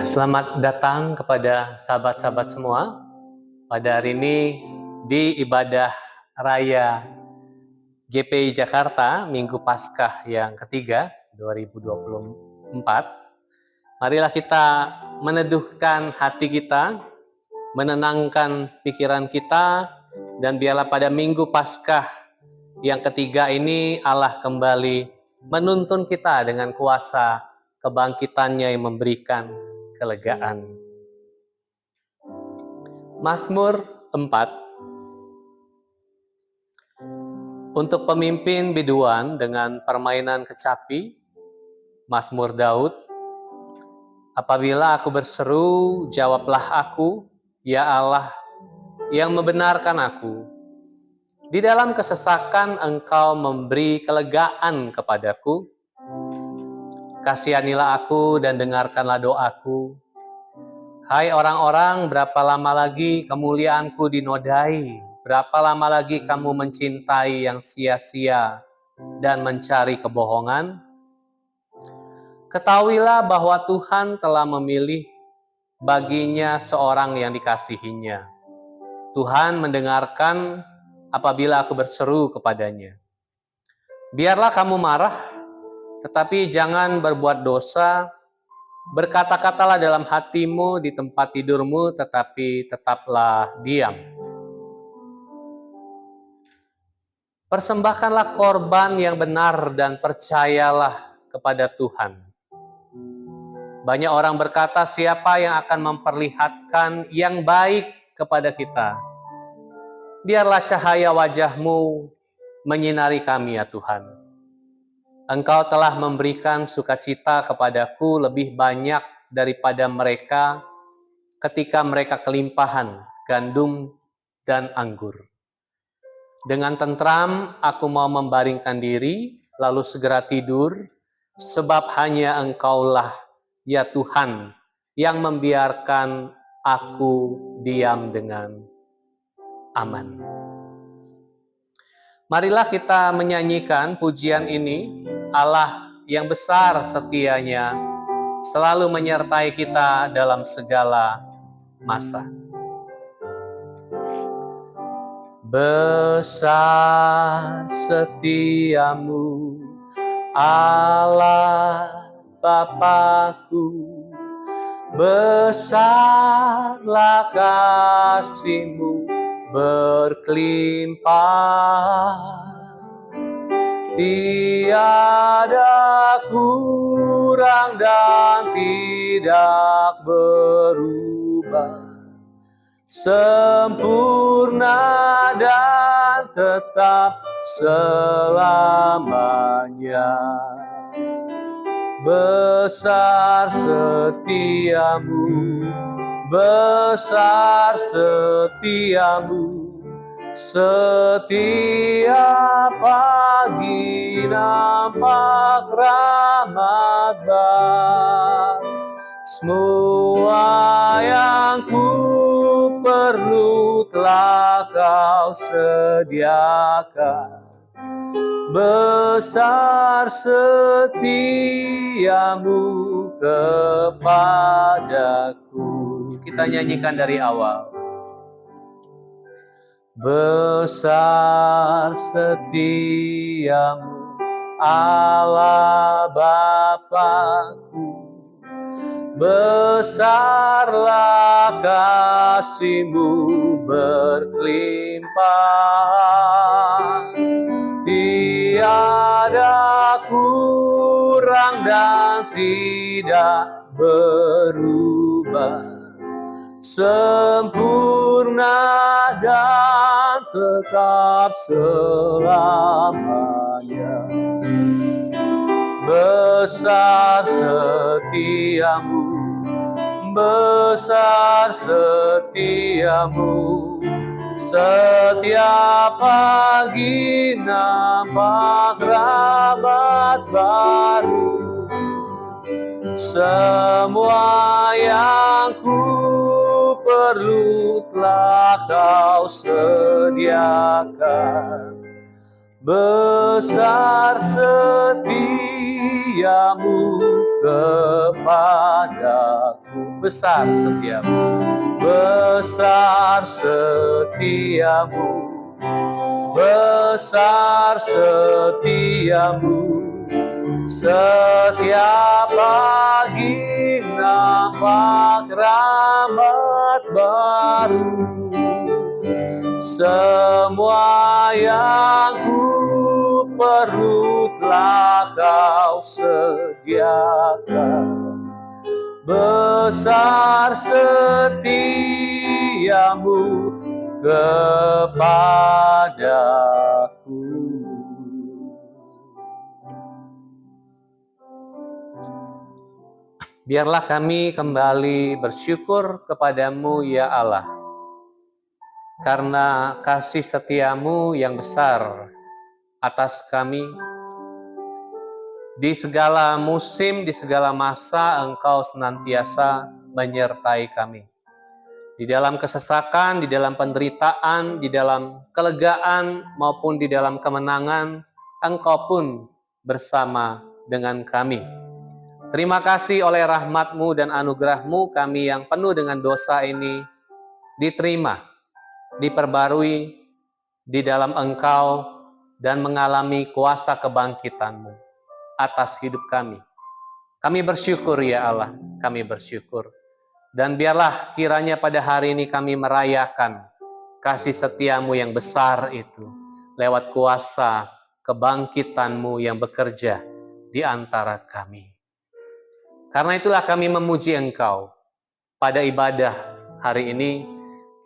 Selamat datang kepada sahabat-sahabat semua. Pada hari ini di ibadah raya GPI Jakarta Minggu Paskah yang ketiga 2024. Marilah kita meneduhkan hati kita, menenangkan pikiran kita, dan biarlah pada Minggu Paskah yang ketiga ini Allah kembali menuntun kita dengan kuasa kebangkitannya yang memberikan kelegaan. Mazmur 4. Untuk pemimpin biduan dengan permainan kecapi, Mazmur Daud. Apabila aku berseru, jawablah aku, ya Allah, yang membenarkan aku. Di dalam kesesakan Engkau memberi kelegaan kepadaku. Kasihanilah aku dan dengarkanlah doaku. Hai orang-orang, berapa lama lagi kemuliaanku dinodai? Berapa lama lagi kamu mencintai yang sia-sia dan mencari kebohongan? Ketahuilah bahwa Tuhan telah memilih baginya seorang yang dikasihinya. Tuhan mendengarkan apabila aku berseru kepadanya. Biarlah kamu marah, tetapi jangan berbuat dosa. Berkata-katalah dalam hatimu di tempat tidurmu, tetapi tetaplah diam. Persembahkanlah korban yang benar dan percayalah kepada Tuhan. Banyak orang berkata, siapa yang akan memperlihatkan yang baik kepada kita? Biarlah cahaya wajah-Mu menyinari kami, ya Tuhan. Engkau telah memberikan sukacita kepadaku lebih banyak daripada mereka ketika mereka kelimpahan gandum dan anggur. Dengan tentram aku mau membaringkan diri, lalu segera tidur, sebab hanya Engkaulah, ya Tuhan, yang membiarkan aku diam dengan aman. Marilah kita menyanyikan pujian ini. Allah yang besar setianya selalu menyertai kita dalam segala masa. Besar setiamu, Allah Bapa-Ku, besarlah kasih-Mu berkelimpah. Tiada kurang dan tidak berubah, sempurna dan tetap selamanya. Besar setiamu, besar setiamu, setiap pagi nampak rahmat baru. Semua yang ku perlu telah Kau sediakan. Besar setiamu kepadaku. Kita nyanyikan dari awal. Besar setiamu, Allah Bapa-Ku, besarlah kasih-Mu berkelimpah. Tiada kurang dan tidak berubah, sempurna dan tetap selamanya. Besar setiamu, besar setiamu, setiap pagi nampak rahmat baru. Semua yang ku perlu telah Kau sediakan. Besar setiamu kepadaku. setiamu, besar setiamu, besar setiamu, besar setiamu. Setiap pagi nampak rahmat baru. Semua yang ku perlu telah kau sediakan. Besar setiamu kepadaku. Biarlah kami kembali bersyukur kepadamu ya Allah, karena kasih setiamu yang besar atas kami. Di segala musim, di segala masa Engkau senantiasa menyertai kami. Di dalam kesesakan, di dalam penderitaan, di dalam kelegaan maupun di dalam kemenangan, Engkau pun bersama dengan kami. Terima kasih oleh rahmat-Mu dan anugerah-Mu, kami yang penuh dengan dosa ini diterima, diperbarui di dalam Engkau dan mengalami kuasa kebangkitan-Mu atas hidup kami. Kami bersyukur ya Allah, kami bersyukur. Dan biarlah kiranya pada hari ini kami merayakan kasih setiamu yang besar itu lewat kuasa kebangkitan-Mu yang bekerja di antara kami. Karena itulah kami memuji Engkau pada ibadah hari ini.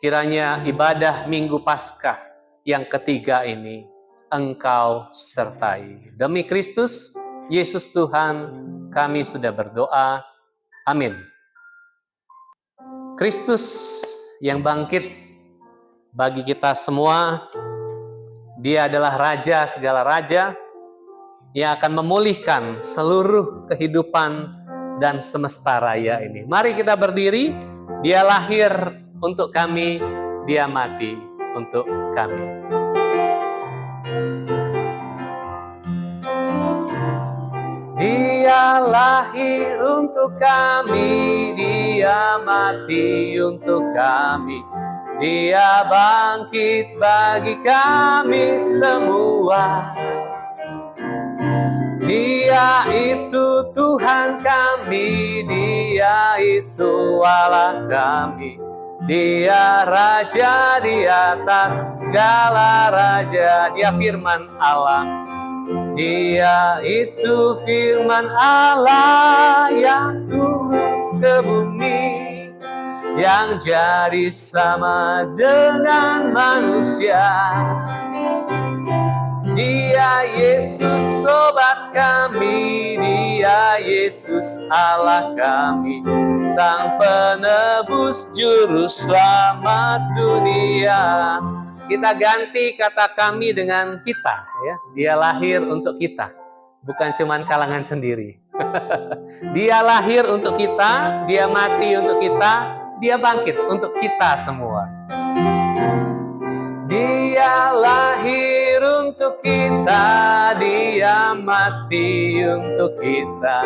Kiranya ibadah Minggu Paskah yang ketiga ini Engkau sertai. Demi Kristus, Yesus Tuhan, kami sudah berdoa. Amin. Kristus yang bangkit bagi kita semua, Dia adalah Raja segala raja yang akan memulihkan seluruh kehidupan dan semesta raya ini. Mari kita berdiri. Dia lahir untuk kami, Dia mati untuk kami. Dia lahir untuk kami, Dia mati untuk kami, Dia bangkit bagi kami semua. Dia itu Tuhan kami, Dia itu Allah kami, Dia Raja di atas segala raja. Dia firman Allah, Dia itu firman Allah yang turun ke bumi, yang jadi sama dengan manusia. Dia Yesus sobat kami, Dia Yesus Allah kami, Sang penebus juru selamat dunia. Kita ganti kata kami dengan kita, ya. Dia lahir untuk kita, bukan cuman kalangan sendiri. Dia lahir untuk kita, Dia mati untuk kita, Dia bangkit untuk kita semua. Dia lahir untuk kita, Dia mati untuk kita,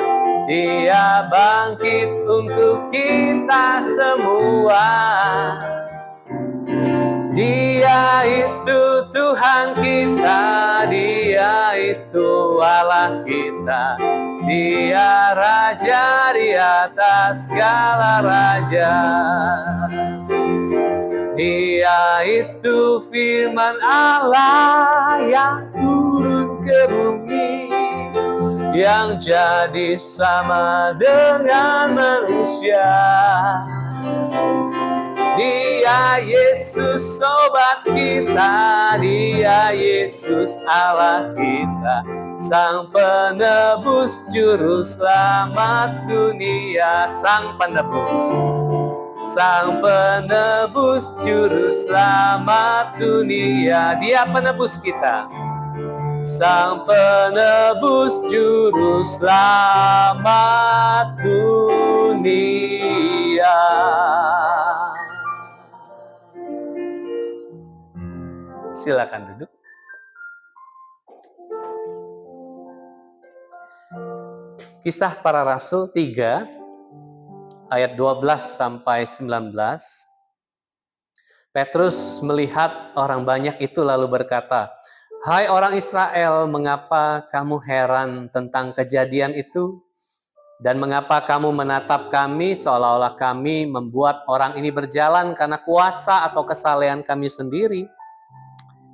Dia bangkit untuk kita semua. Dia itu Tuhan kita, Dia itu Allah kita, Dia Raja di atas segala raja. Dia itu firman Allah yang turun ke bumi, yang jadi sama dengan manusia. Dia Yesus sobat kita, Dia Yesus Allah kita, Sang penebus juru selamat dunia. Sang penebus, Sang penebus juru selamat dunia. Dia penebus kita, Sang penebus juru selamat dunia. Silakan duduk. Kisah Para Rasul 3 ayat 12 sampai 19. Petrus melihat orang banyak itu lalu berkata, "Hai orang Israel, mengapa kamu heran tentang kejadian itu? Dan mengapa kamu menatap kami seolah-olah kami membuat orang ini berjalan karena kuasa atau kesalehan kami sendiri?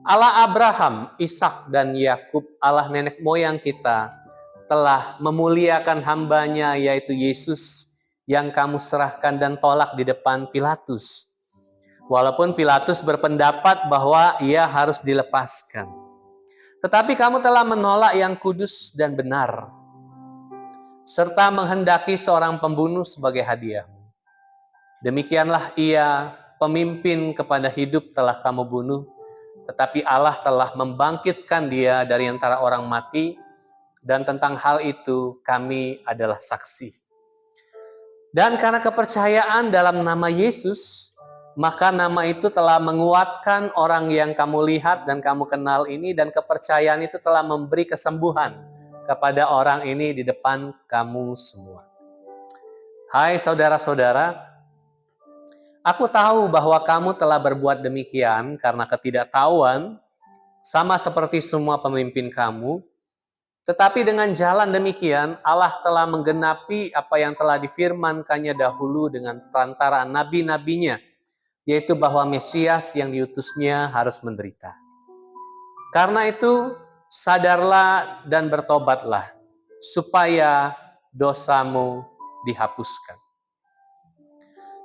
Allah Abraham, Ishak, dan Yakub, Allah nenek moyang kita, telah memuliakan hambanya yaitu Yesus yang kamu serahkan dan tolak di depan Pilatus. Walaupun Pilatus berpendapat bahwa ia harus dilepaskan. Tetapi kamu telah menolak yang kudus dan benar, serta menghendaki seorang pembunuh sebagai hadiah. Demikianlah ia, pemimpin kepada hidup telah kamu bunuh, tetapi Allah telah membangkitkan dia dari antara orang mati, dan tentang hal itu kami adalah saksi. Dan karena kepercayaan dalam nama Yesus, maka nama itu telah menguatkan orang yang kamu lihat dan kamu kenal ini, dan kepercayaan itu telah memberi kesembuhan kepada orang ini di depan kamu semua. Hai saudara-saudara, aku tahu bahwa kamu telah berbuat demikian karena ketidaktahuan, sama seperti semua pemimpin kamu. Tetapi dengan jalan demikian, Allah telah menggenapi apa yang telah difirmankannya dahulu dengan perantaraan nabi-nabinya, yaitu bahwa Mesias yang diutusnya harus menderita. Karena itu, sadarlah dan bertobatlah, supaya dosamu dihapuskan.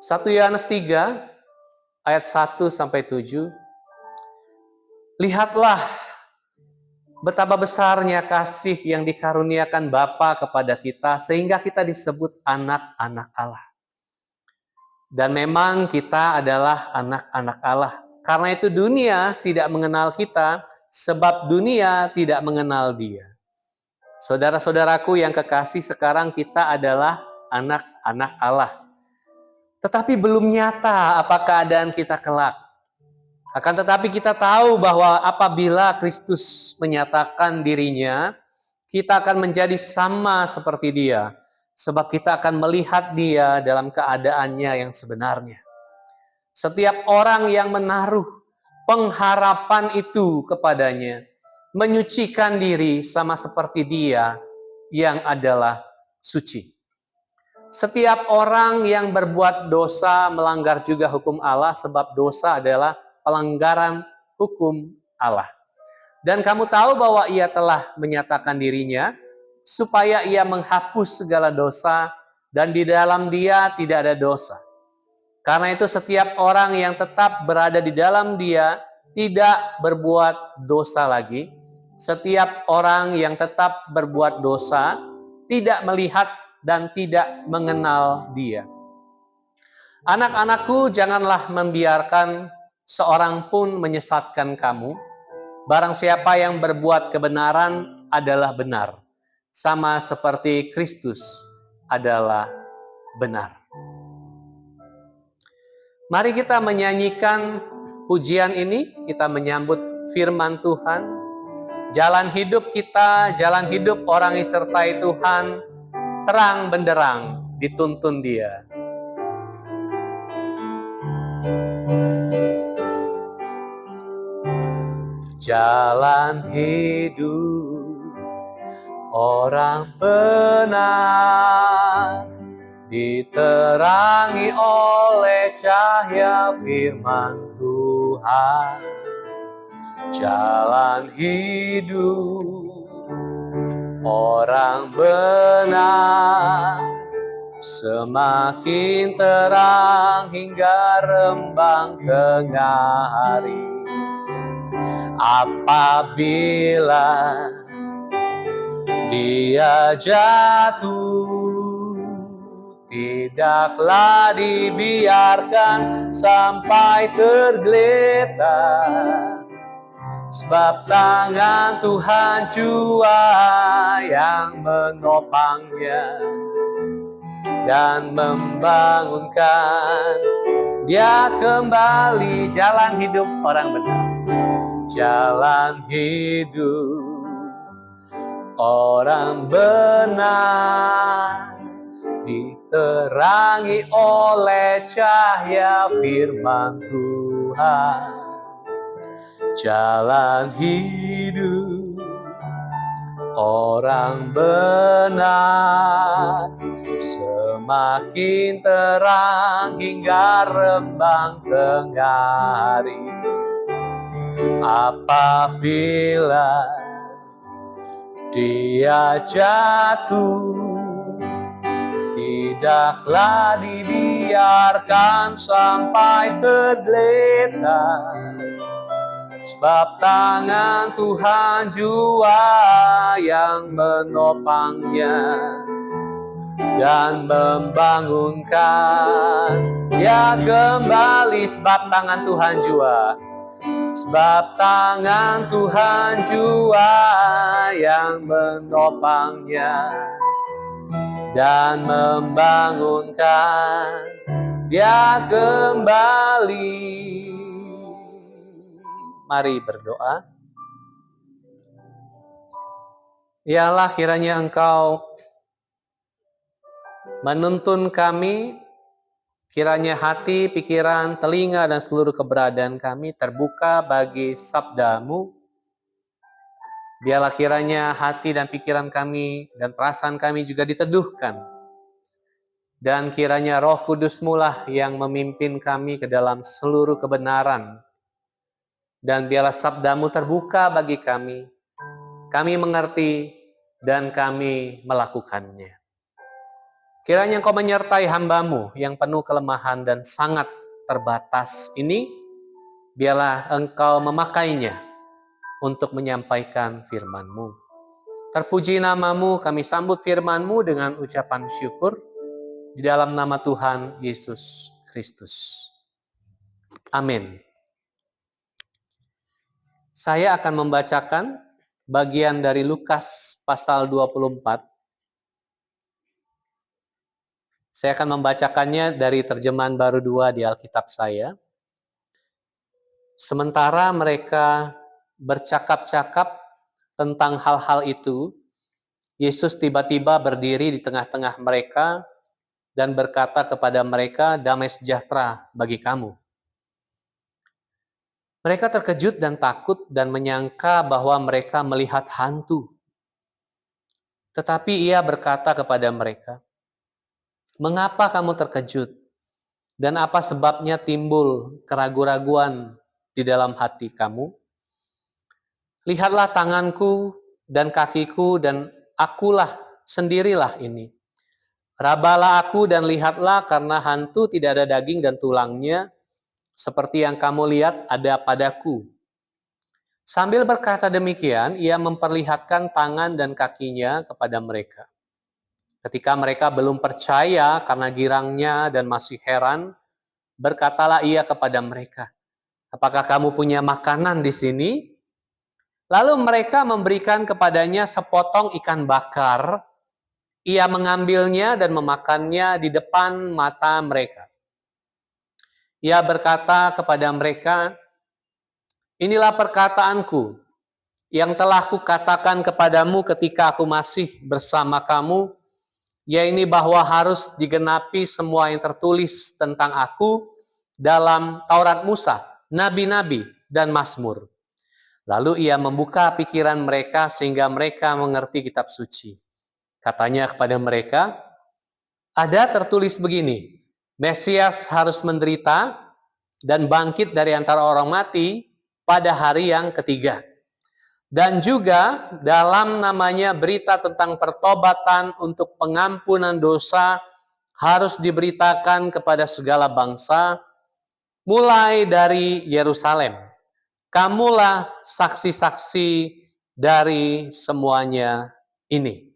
1 Yohanes 3, ayat 1-7. Lihatlah betapa besarnya kasih yang dikaruniakan Bapa kepada kita, sehingga kita disebut anak-anak Allah. Dan memang kita adalah anak-anak Allah. Karena itu dunia tidak mengenal kita, sebab dunia tidak mengenal Dia. Saudara-saudaraku yang kekasih, sekarang kita adalah anak-anak Allah. Tetapi belum nyata apa keadaan kita kelak. Akan tetapi kita tahu bahwa apabila Kristus menyatakan dirinya, kita akan menjadi sama seperti Dia, sebab kita akan melihat Dia dalam keadaannya yang sebenarnya. Setiap orang yang menaruh pengharapan itu kepadanya, menyucikan diri sama seperti Dia yang adalah suci. Setiap orang yang berbuat dosa melanggar juga hukum Allah, sebab dosa adalah pelanggaran hukum Allah. Dan kamu tahu bahwa Ia telah menyatakan dirinya supaya Ia menghapus segala dosa, dan di dalam Dia tidak ada dosa. Karena itu setiap orang yang tetap berada di dalam Dia tidak berbuat dosa lagi. Setiap orang yang tetap berbuat dosa tidak melihat dan tidak mengenal Dia. Anak-anakku, janganlah membiarkan seorang pun menyesatkan kamu. Barang siapa yang berbuat kebenaran adalah benar, sama seperti Kristus adalah benar. Mari kita menyanyikan pujian ini, kita menyambut firman Tuhan. Jalan hidup kita, jalan hidup orang yang disertai Tuhan, terang benderang dituntun Dia. Jalan hidup orang benar diterangi oleh cahaya firman Tuhan. Jalan hidup orang benar semakin terang hingga rembang tengah hari. Apabila dia jatuh, tidaklah dibiarkan sampai tergeletak, sebab tangan Tuhan jua yang menopangnya dan membangunkan dia kembali. Jalan hidup orang benar, jalan hidup orang benar terangi oleh cahaya firman Tuhan. Jalan hidup orang benar semakin terang hingga rembang tengah hari. Apabila dia jatuh, tidaklah dibiarkan sampai tergeletak, sebab tangan Tuhan jua yang menopangnya dan membangunkan dia kembali. Sebab tangan Tuhan jua, sebab tangan Tuhan jua yang menopangnya dan membangunkan dia kembali. Mari berdoa. Ya Allah, kiranya Engkau menuntun kami, kiranya hati, pikiran, telinga, dan seluruh keberadaan kami terbuka bagi sabda-Mu. Biarlah kiranya hati dan pikiran kami dan perasaan kami juga diteduhkan. Dan kiranya Roh Kudus-Mu lah yang memimpin kami ke dalam seluruh kebenaran. Dan biarlah sabda-Mu terbuka bagi kami. Kami mengerti dan kami melakukannya. Kiranya Engkau menyertai hamba-Mu yang penuh kelemahan dan sangat terbatas ini. Biarlah Engkau memakainya untuk menyampaikan firman-Mu. Terpuji nama-Mu, kami sambut firman-Mu dengan ucapan syukur. Di dalam nama Tuhan Yesus Kristus. Amin. Saya akan membacakan bagian dari Lukas pasal 24. Saya akan membacakannya dari terjemahan baru 2 di Alkitab saya. Sementara mereka bercakap-cakap tentang hal-hal itu, Yesus tiba-tiba berdiri di tengah-tengah mereka dan berkata kepada mereka, "Damai sejahtera bagi kamu." Mereka terkejut dan takut dan menyangka bahwa mereka melihat hantu. Tetapi ia berkata kepada mereka, "Mengapa kamu terkejut? Dan apa sebabnya timbul keraguan-raguan di dalam hati kamu? Lihatlah tanganku dan kakiku, dan akulah sendirilah ini. Rabalah aku dan lihatlah, karena hantu tidak ada daging dan tulangnya, seperti yang kamu lihat ada padaku." Sambil berkata demikian, ia memperlihatkan tangan dan kakinya kepada mereka. Ketika mereka belum percaya karena girangnya dan masih heran, berkatalah ia kepada mereka, "Apakah kamu punya makanan di sini?" Lalu mereka memberikan kepadanya sepotong ikan bakar. Ia mengambilnya dan memakannya di depan mata mereka. Ia berkata kepada mereka, "Inilah perkataanku yang telah kukatakan kepadamu ketika aku masih bersama kamu, yaitu bahwa harus digenapi semua yang tertulis tentang aku dalam Taurat Musa, nabi-nabi, dan Mazmur." Lalu ia membuka pikiran mereka sehingga mereka mengerti kitab suci. Katanya kepada mereka, "Ada tertulis begini, Mesias harus menderita dan bangkit dari antara orang mati pada hari yang ketiga. Dan juga dalam namanya berita tentang pertobatan untuk pengampunan dosa harus diberitakan kepada segala bangsa, mulai dari Yerusalem. Kamulah saksi-saksi dari semuanya ini."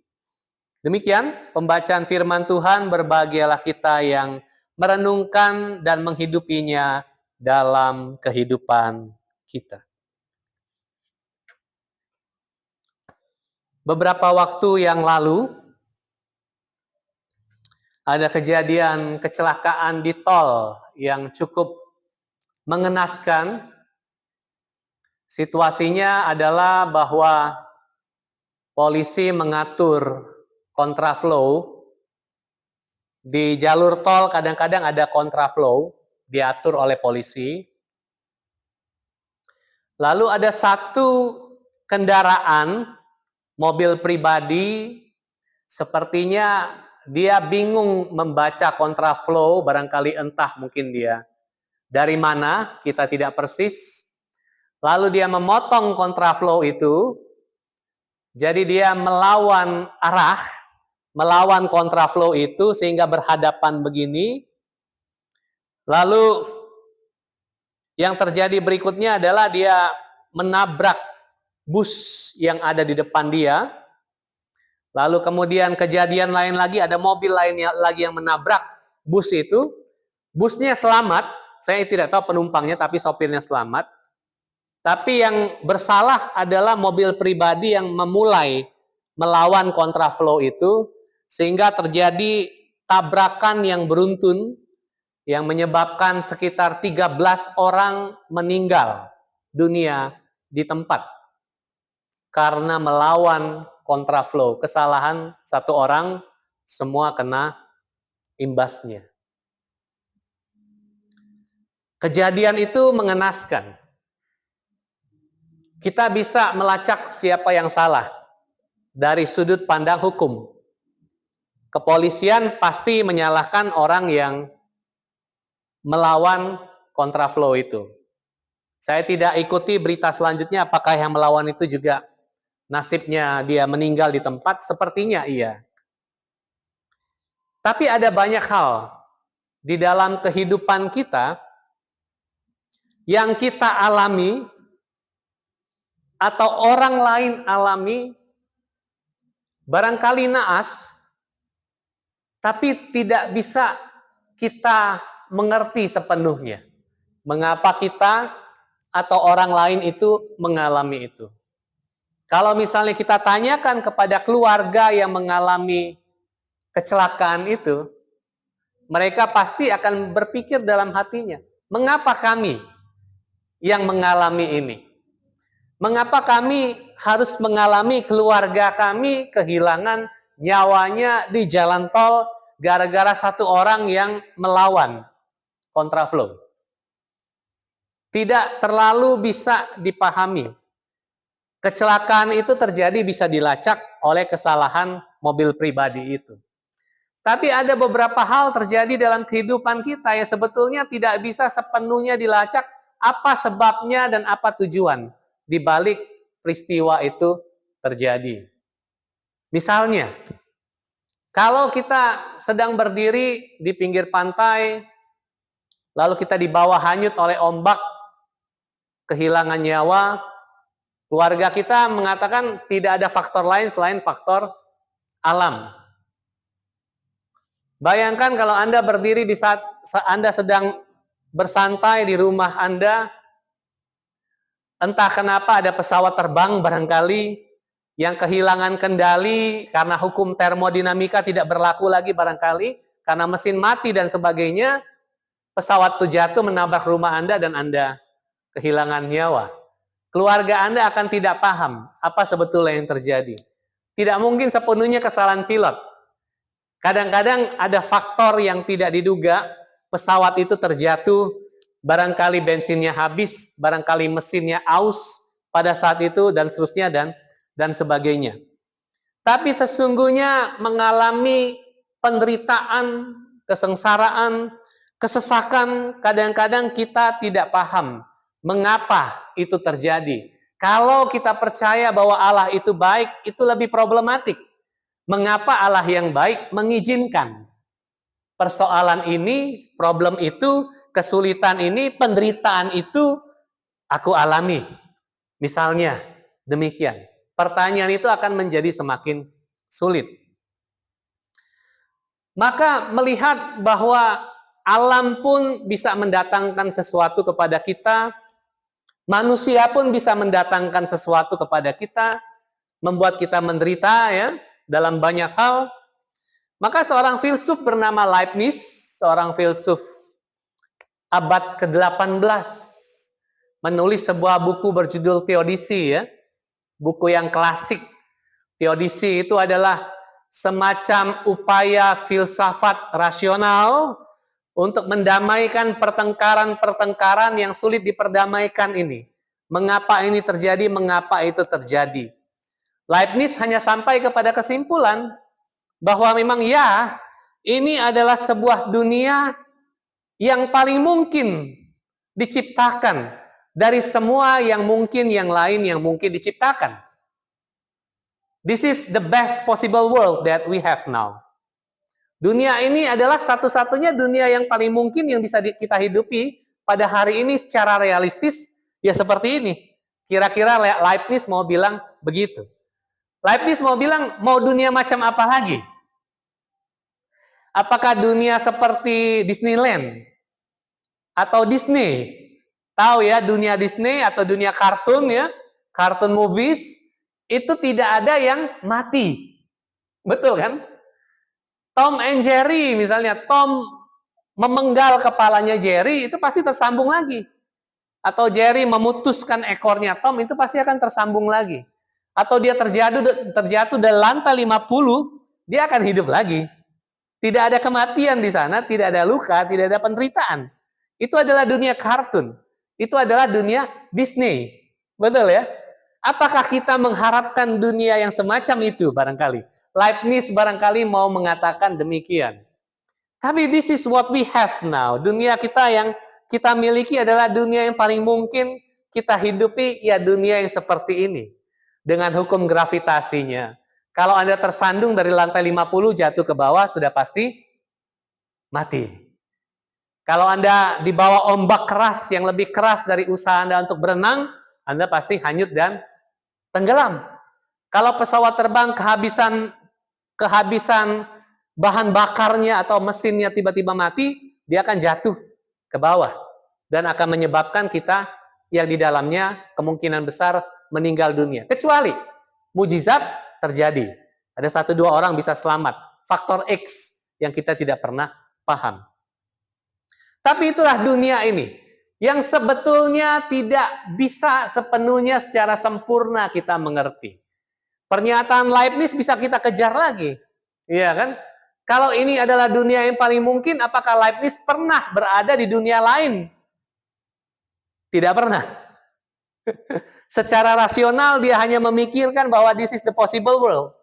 Demikian pembacaan firman Tuhan. Berbahagialah kita yang merenungkan dan menghidupinya dalam kehidupan kita. Beberapa waktu yang lalu, ada kejadian kecelakaan di tol yang cukup mengenaskan. Situasinya adalah bahwa polisi mengatur kontraflow Di jalur tol kadang-kadang ada kontraflow, diatur oleh polisi. Lalu ada satu kendaraan, mobil pribadi, sepertinya dia bingung membaca kontraflow, barangkali entah mungkin dia dari mana, kita tidak persis. Lalu dia memotong kontraflow itu, jadi dia melawan arah, melawan kontraflow itu sehingga berhadapan begini. Lalu yang terjadi berikutnya adalah dia menabrak bus yang ada di depan dia. Lalu kemudian kejadian lain lagi, ada mobil lainnya lagi yang menabrak bus itu. Busnya selamat, saya tidak tahu penumpangnya, tapi sopirnya selamat. Tapi yang bersalah adalah mobil pribadi yang memulai melawan kontraflow itu, sehingga terjadi tabrakan yang beruntun, yang menyebabkan sekitar 13 orang meninggal dunia di tempat karena melawan kontraflow. Kesalahan satu orang, semua kena imbasnya. Kejadian itu mengenaskan. Kita bisa melacak siapa yang salah dari sudut pandang hukum. Kepolisian pasti menyalahkan orang yang melawan kontraflow itu. Saya tidak ikuti berita selanjutnya apakah yang melawan itu juga nasibnya dia meninggal di tempat, sepertinya iya. Tapi ada banyak hal di dalam kehidupan kita yang kita alami atau orang lain alami, barangkali naas, tapi tidak bisa kita mengerti sepenuhnya. Mengapa kita atau orang lain itu mengalami itu. Kalau misalnya kita tanyakan kepada keluarga yang mengalami kecelakaan itu, mereka pasti akan berpikir dalam hatinya, mengapa kami yang mengalami ini? Mengapa kami harus mengalami keluarga kami kehilangan nyawanya di jalan tol gara-gara satu orang yang melawan kontraflow? Tidak terlalu bisa dipahami. Kecelakaan itu terjadi bisa dilacak oleh kesalahan mobil pribadi itu. Tapi ada beberapa hal terjadi dalam kehidupan kita yang sebetulnya tidak bisa sepenuhnya dilacak apa sebabnya dan apa tujuan di balik peristiwa itu terjadi. Misalnya, kalau kita sedang berdiri di pinggir pantai, lalu kita dibawa hanyut oleh ombak, kehilangan nyawa, keluarga kita mengatakan tidak ada faktor lain selain faktor alam. Bayangkan kalau Anda berdiri di saat Anda sedang bersantai di rumah Anda, entah kenapa ada pesawat terbang barangkali yang kehilangan kendali karena hukum termodinamika tidak berlaku lagi barangkali, karena mesin mati dan sebagainya, pesawat itu jatuh menabrak rumah Anda dan Anda kehilangan nyawa. Keluarga Anda akan tidak paham apa sebetulnya yang terjadi. Tidak mungkin sepenuhnya kesalahan pilot. Kadang-kadang ada faktor yang tidak diduga, pesawat itu terjatuh, barangkali bensinnya habis, barangkali mesinnya aus pada saat itu, dan seterusnya, dan sebagainya. Tapi sesungguhnya mengalami penderitaan, kesengsaraan, kesesakan, kadang-kadang kita tidak paham mengapa itu terjadi. Kalau kita percaya bahwa Allah itu baik, itu lebih problematik. Mengapa Allah yang baik mengizinkan persoalan ini, problem itu, kesulitan ini, penderitaan itu aku alami? Misalnya demikian. Pertanyaan itu akan menjadi semakin sulit. Maka melihat bahwa alam pun bisa mendatangkan sesuatu kepada kita, manusia pun bisa mendatangkan sesuatu kepada kita, membuat kita menderita ya dalam banyak hal. Maka seorang filsuf bernama Leibniz, seorang filsuf abad ke-18, menulis sebuah buku berjudul Theodicee ya. Buku yang klasik. Theodicee itu adalah semacam upaya filsafat rasional untuk mendamaikan pertengkaran-pertengkaran yang sulit diperdamaikan ini. Mengapa ini terjadi, mengapa itu terjadi. Leibniz hanya sampai kepada kesimpulan bahwa memang ya, ini adalah sebuah dunia yang paling mungkin diciptakan dari semua yang mungkin yang lain yang mungkin diciptakan. This is the best possible world that we have now. Dunia ini adalah satu-satunya dunia yang paling mungkin yang bisa kita hidupi pada hari ini secara realistis, ya seperti ini. Kira-kira Leibniz mau bilang begitu. Leibniz mau bilang, mau dunia macam apa lagi? Apakah dunia seperti Disneyland? Atau Disney? Tahu ya, dunia Disney atau dunia kartun ya, kartun movies, itu tidak ada yang mati. Betul kan? Tom and Jerry misalnya, Tom memenggal kepalanya Jerry, itu pasti tersambung lagi. Atau Jerry memutuskan ekornya Tom, itu pasti akan tersambung lagi. Atau dia terjatuh dari lantai 50, dia akan hidup lagi. Tidak ada kematian di sana, tidak ada luka, tidak ada penderitaan. Itu adalah dunia kartun. Itu adalah dunia Disney. Betul ya? Apakah kita mengharapkan dunia yang semacam itu barangkali? Leibniz barangkali mau mengatakan demikian. Tapi this is what we have now. Dunia kita yang kita miliki adalah dunia yang paling mungkin kita hidupi, ya dunia yang seperti ini. Dengan hukum gravitasinya. Kalau Anda tersandung dari lantai 50 jatuh ke bawah, sudah pasti mati. Kalau Anda dibawa ombak keras yang lebih keras dari usaha Anda untuk berenang, Anda pasti hanyut dan tenggelam. Kalau pesawat terbang kehabisan bahan bakarnya atau mesinnya tiba-tiba mati, dia akan jatuh ke bawah dan akan menyebabkan kita yang di dalamnya kemungkinan besar meninggal dunia. Kecuali mujizat terjadi. Ada 1-2 orang bisa selamat. Faktor X yang kita tidak pernah paham. Tapi itulah dunia ini yang sebetulnya tidak bisa sepenuhnya secara sempurna kita mengerti. Pernyataan Leibniz bisa kita kejar lagi. Iya kan? Kalau ini adalah dunia yang paling mungkin, apakah Leibniz pernah berada di dunia lain? Tidak pernah. Secara rasional dia hanya memikirkan bahwa this is the possible world.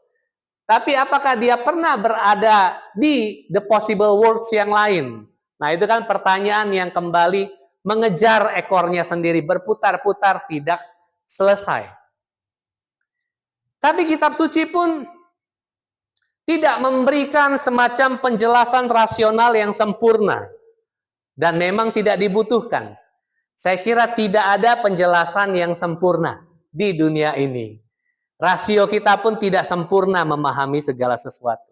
Tapi apakah dia pernah berada di the possible worlds yang lain? Nah, itu kan pertanyaan yang kembali mengejar ekornya sendiri, berputar-putar tidak selesai. Tapi kitab suci pun tidak memberikan semacam penjelasan rasional yang sempurna. Dan memang tidak dibutuhkan. Saya kira tidak ada penjelasan yang sempurna di dunia ini. Rasio kita pun tidak sempurna memahami segala sesuatu.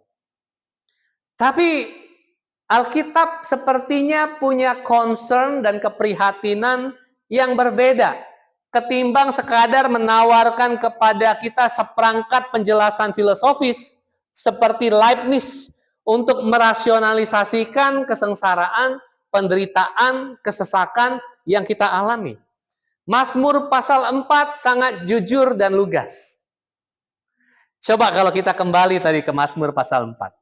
Tapi Alkitab sepertinya punya concern dan keprihatinan yang berbeda ketimbang sekadar menawarkan kepada kita seperangkat penjelasan filosofis seperti Leibniz untuk merasionalisasikan kesengsaraan, penderitaan, kesesakan yang kita alami. Mazmur pasal 4 sangat jujur dan lugas. Coba kalau kita kembali tadi ke Mazmur pasal 4.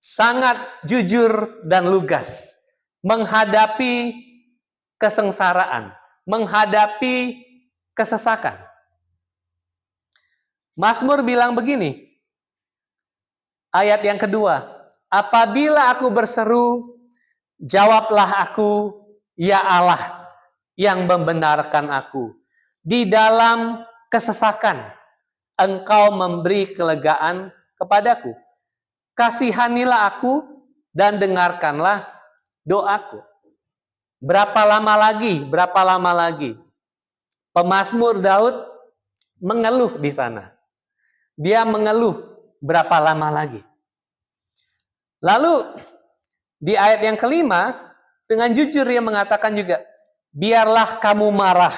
Sangat jujur dan lugas menghadapi kesengsaraan, menghadapi kesesakan. Mazmur bilang begini, ayat yang kedua, apabila aku berseru, jawablah aku, ya Allah, yang membenarkan aku. Di dalam kesesakan, Engkau memberi kelegaan kepadaku. Kasihanilah aku dan dengarkanlah doaku. Berapa lama lagi? Berapa lama lagi? Pemazmur Daud mengeluh di sana. Dia mengeluh berapa lama lagi. Lalu di ayat yang kelima, dengan jujur dia mengatakan juga, biarlah kamu marah,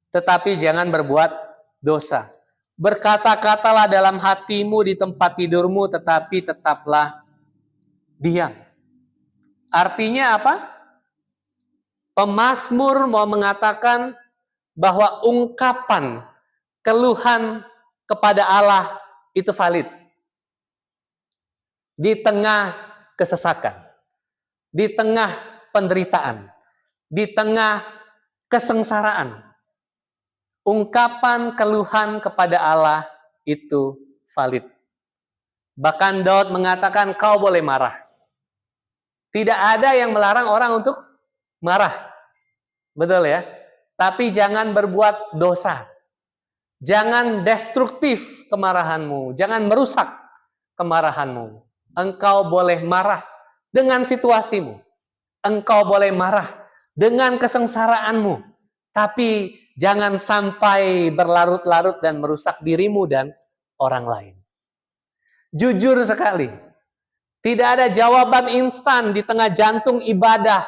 tetapi jangan berbuat dosa. Berkata-katalah dalam hatimu di tempat tidurmu, tetapi tetaplah diam. Artinya apa? Pemazmur mau mengatakan bahwa ungkapan keluhan kepada Allah itu valid. di tengah kesesakan, di tengah penderitaan, di tengah kesengsaraan. Ungkapan keluhan kepada Allah itu valid. Bahkan Daud mengatakan, kau boleh marah. Tidak ada yang melarang orang untuk marah. Betul ya? Tapi jangan berbuat dosa. Jangan destruktif kemarahanmu. Jangan merusak kemarahanmu. Engkau boleh marah dengan situasimu. Engkau boleh marah dengan kesengsaraanmu. Tapi jangan sampai berlarut-larut dan merusak dirimu dan orang lain. Jujur sekali, tidak ada jawaban instan di tengah jantung ibadah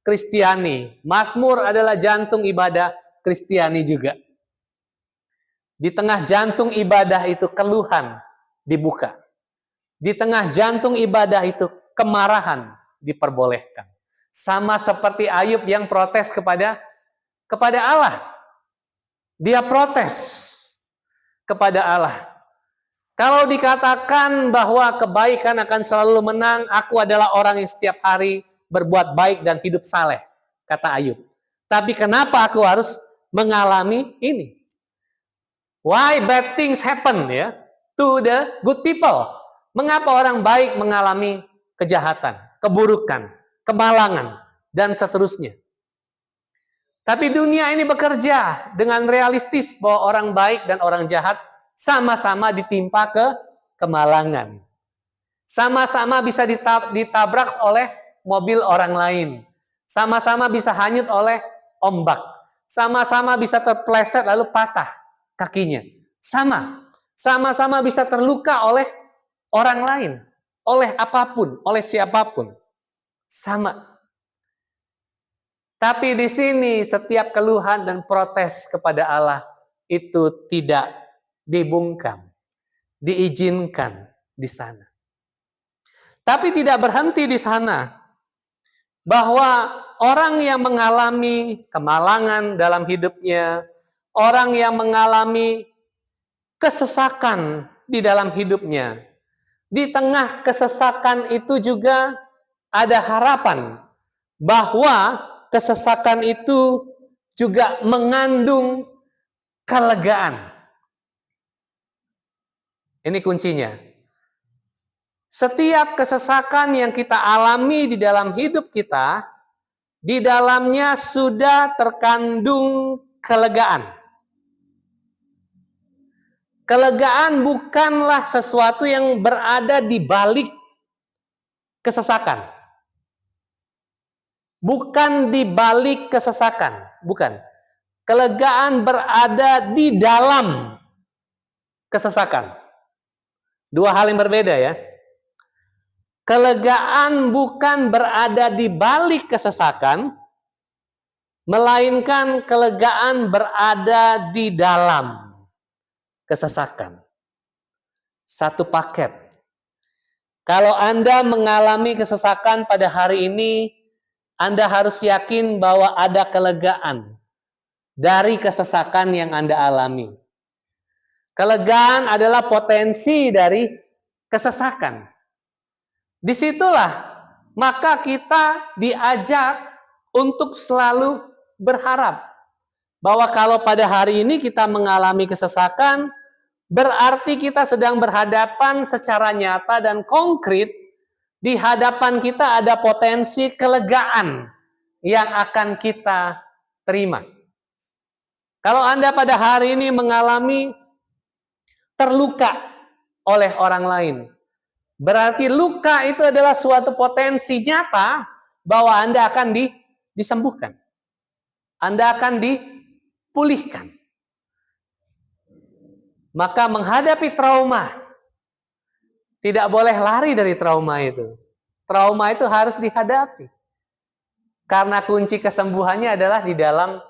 Kristiani. Mazmur adalah jantung ibadah Kristiani juga. Di tengah jantung ibadah itu keluhan dibuka. Di tengah jantung ibadah itu kemarahan diperbolehkan. Sama seperti Ayub yang protes kepada Allah. Dia protes kepada Allah. Kalau dikatakan bahwa kebaikan akan selalu menang, aku adalah orang yang setiap hari berbuat baik dan hidup saleh, kata Ayub. Tapi kenapa aku harus mengalami ini? Why bad things happen ya to the good people? Mengapa orang baik mengalami kejahatan, keburukan, kemalangan, dan seterusnya? Tapi dunia ini bekerja dengan realistis bahwa orang baik dan orang jahat sama-sama ditimpa kemalangan. Sama-sama bisa ditabrak oleh mobil orang lain. Sama-sama bisa hanyut oleh ombak. Sama-sama bisa terpleset lalu patah kakinya. Sama-sama bisa terluka oleh orang lain. Oleh apapun, oleh siapapun. Sama. Tapi di sini setiap keluhan dan protes kepada Allah itu tidak dibungkam, diizinkan di sana. Tapi tidak berhenti di sana. Bahwa orang yang mengalami kemalangan dalam hidupnya, orang yang mengalami kesesakan di dalam hidupnya, di tengah kesesakan itu juga ada harapan bahwa kesesakan itu juga mengandung kelegaan. Ini kuncinya. Setiap kesesakan yang kita alami di dalam hidup kita, di dalamnya sudah terkandung kelegaan. Kelegaan bukanlah sesuatu yang berada di balik kesesakan. Bukan di balik kesesakan, bukan. Kelegaan berada di dalam kesesakan. Dua hal yang berbeda ya. Kelegaan bukan berada di balik kesesakan, melainkan kelegaan berada di dalam kesesakan. Satu paket. Kalau Anda mengalami kesesakan pada hari ini, Anda harus yakin bahwa ada kelegaan dari kesesakan yang Anda alami. Kelegaan adalah potensi dari kesesakan. Disitulah maka kita diajak untuk selalu berharap bahwa kalau pada hari ini kita mengalami kesesakan, berarti kita sedang berhadapan secara nyata dan konkret. Di hadapan kita ada potensi kelegaan yang akan kita terima. Kalau Anda pada hari ini mengalami terluka oleh orang lain, berarti luka itu adalah suatu potensi nyata bahwa Anda akan disembuhkan. Anda akan dipulihkan. Maka menghadapi trauma, tidak boleh lari dari trauma itu. Trauma itu harus dihadapi. Karena kunci kesembuhannya adalah di dalam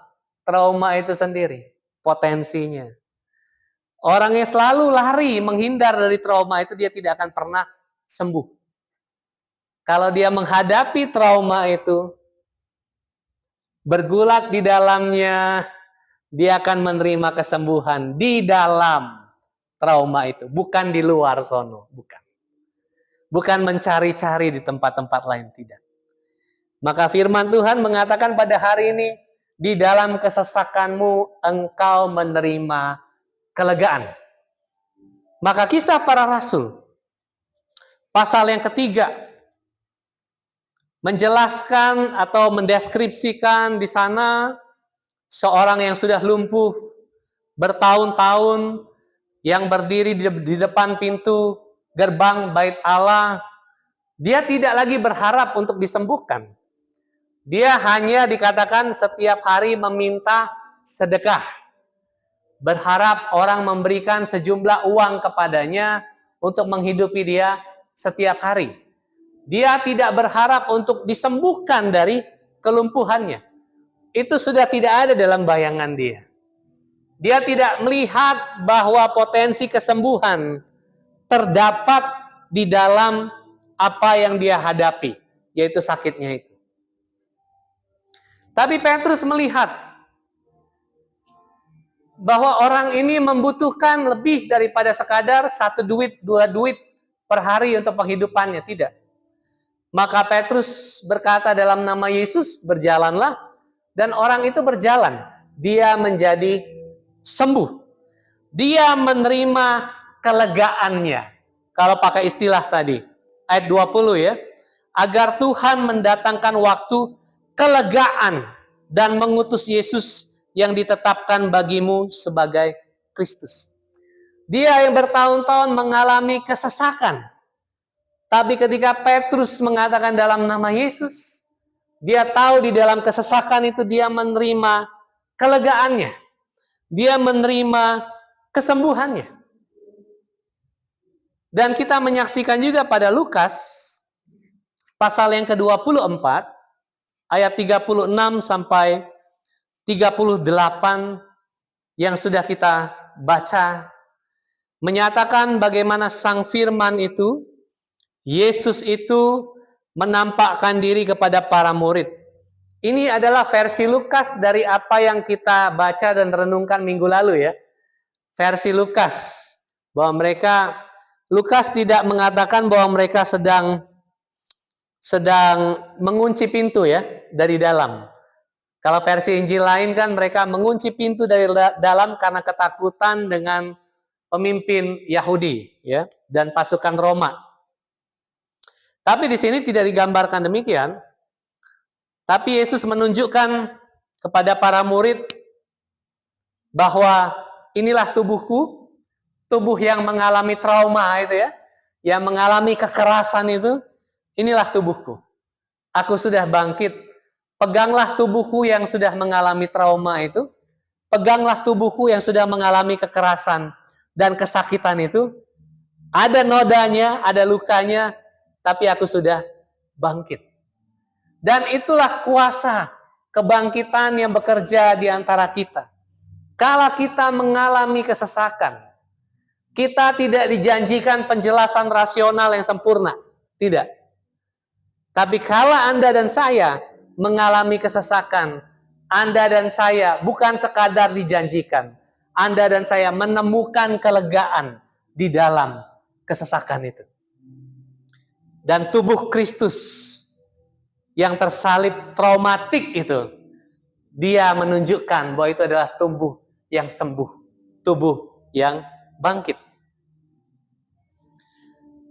trauma itu sendiri. Potensinya. Orang yang selalu lari, menghindar dari trauma itu, dia tidak akan pernah sembuh. Kalau dia menghadapi trauma itu, bergulat di dalamnya, dia akan menerima kesembuhan di dalam trauma itu. Bukan di luar sono, bukan. bukan mencari-cari di tempat-tempat lain, tidak. Maka firman Tuhan mengatakan pada hari ini, di dalam kesesakanmu engkau menerima kelegaan. Maka Kisah Para Rasul, pasal yang ketiga, menjelaskan atau mendeskripsikan di sana seorang yang sudah lumpuh bertahun-tahun, yang berdiri di depan pintu gerbang Bait Allah. Dia tidak lagi berharap untuk disembuhkan. Dia hanya dikatakan setiap hari meminta sedekah. Berharap orang memberikan sejumlah uang kepadanya untuk menghidupi dia setiap hari. Dia tidak berharap untuk disembuhkan dari kelumpuhannya. Itu sudah tidak ada dalam bayangan dia. Dia tidak melihat bahwa potensi kesembuhan terdapat di dalam apa yang dia hadapi, yaitu sakitnya itu. Tapi Petrus melihat bahwa orang ini membutuhkan lebih daripada sekadar 1 duit, 2 duit per hari untuk penghidupannya, tidak. Maka Petrus berkata dalam nama Yesus, berjalanlah, dan orang itu berjalan. Dia menjadi sembuh. Dia menerima kelegaannya. Kalau pakai istilah tadi, ayat 20 ya, agar Tuhan mendatangkan waktu kelegaan dan mengutus Yesus yang ditetapkan bagimu sebagai Kristus. Dia yang bertahun-tahun mengalami kesesakan. Tapi ketika Petrus mengatakan dalam nama Yesus, dia tahu di dalam kesesakan itu dia menerima kelegaannya. Dia menerima kesembuhannya. Dan kita menyaksikan juga pada Lukas pasal yang ke-24 ayat 36 sampai 38 yang sudah kita baca, menyatakan bagaimana Sang Firman itu, Yesus itu menampakkan diri kepada para murid. Ini adalah versi Lukas dari apa yang kita baca dan renungkan minggu lalu ya. Versi Lukas, bahwa Lukas tidak mengatakan bahwa mereka sedang mengunci pintu ya dari dalam. Kalau versi Injil lain kan mereka mengunci pintu dari dalam karena ketakutan dengan pemimpin Yahudi ya dan pasukan Roma. Tapi di sini tidak digambarkan demikian. Tapi Yesus menunjukkan kepada para murid bahwa inilah tubuhku, tubuh yang mengalami trauma itu ya, yang mengalami kekerasan itu, inilah tubuhku. Aku sudah bangkit. Peganglah tubuhku yang sudah mengalami trauma itu. Peganglah tubuhku yang sudah mengalami kekerasan dan kesakitan itu. Ada nodanya, ada lukanya, tapi aku sudah bangkit. Dan itulah kuasa kebangkitan yang bekerja di antara kita. Kalau kita mengalami kesesakan, kita tidak dijanjikan penjelasan rasional yang sempurna. Tidak. Tapi kalau Anda dan saya mengalami kesesakan, Anda dan saya bukan sekadar dijanjikan. Anda dan saya menemukan kelegaan di dalam kesesakan itu. Dan tubuh Kristus yang tersalib traumatik itu, dia menunjukkan bahwa itu adalah tubuh yang sembuh, tubuh yang bangkit.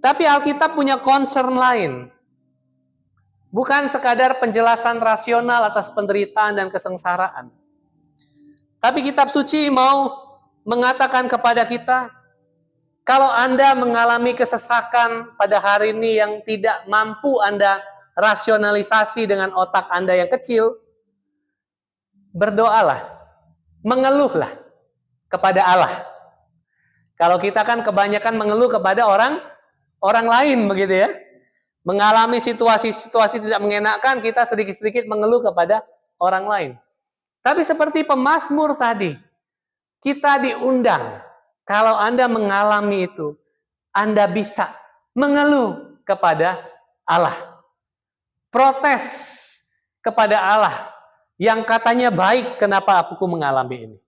Tapi Alkitab punya concern lain. Bukan sekadar penjelasan rasional atas penderitaan dan kesengsaraan. Tapi kitab suci mau mengatakan kepada kita, kalau Anda mengalami kesesakan pada hari ini yang tidak mampu Anda rasionalisasi dengan otak Anda yang kecil, berdoalah, mengeluhlah kepada Allah. Kalau kita kan kebanyakan mengeluh kepada orang lain begitu ya. Mengalami situasi-situasi tidak mengenakan, kita sedikit-sedikit mengeluh kepada orang lain. Tapi seperti pemazmur tadi, kita diundang, kalau Anda mengalami itu, Anda bisa mengeluh kepada Allah. Protes kepada Allah, yang katanya baik, kenapa aku mengalami ini?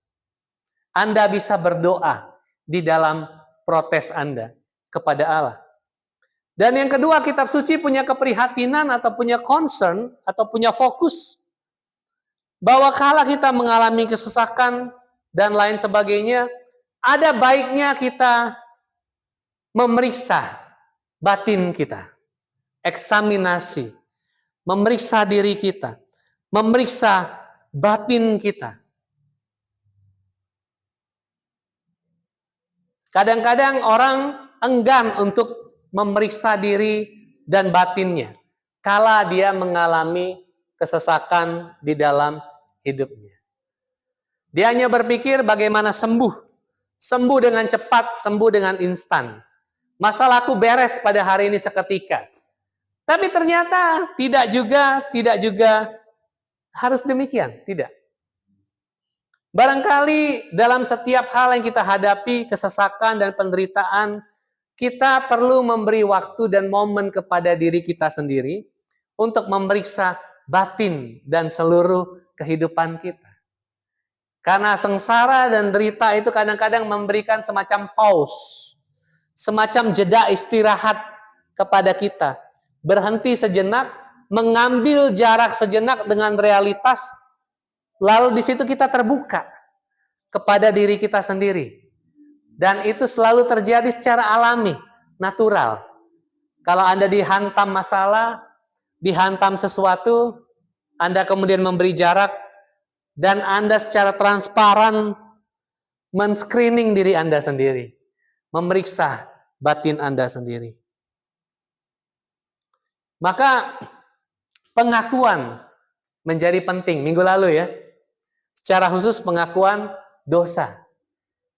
Anda bisa berdoa di dalam protes Anda kepada Allah. Dan yang kedua, kitab suci punya keprihatinan atau punya concern atau punya fokus bahwa kala kita mengalami kesesakan dan lain sebagainya, ada baiknya kita memeriksa batin kita, eksaminasi, memeriksa diri kita, memeriksa batin kita. Kadang-kadang orang enggan untuk memeriksa diri dan batinnya kala dia mengalami kesesakan di dalam hidupnya. Dia hanya berpikir bagaimana sembuh dengan cepat, sembuh dengan instan. Masalahku beres pada hari ini seketika. Tapi ternyata tidak juga harus demikian, tidak. Barangkali dalam setiap hal yang kita hadapi, kesesakan dan penderitaan, kita perlu memberi waktu dan momen kepada diri kita sendiri untuk memeriksa batin dan seluruh kehidupan kita. Karena sengsara dan derita itu kadang-kadang memberikan semacam pause, semacam jeda istirahat kepada kita. Berhenti sejenak, mengambil jarak sejenak dengan realitas, lalu di situ kita terbuka kepada diri kita sendiri. Dan itu selalu terjadi secara alami, natural. Kalau Anda dihantam masalah, dihantam sesuatu, Anda kemudian memberi jarak, dan Anda secara transparan men-screening diri Anda sendiri. Memeriksa batin Anda sendiri. Maka pengakuan menjadi penting. Minggu lalu ya, secara khusus pengakuan dosa.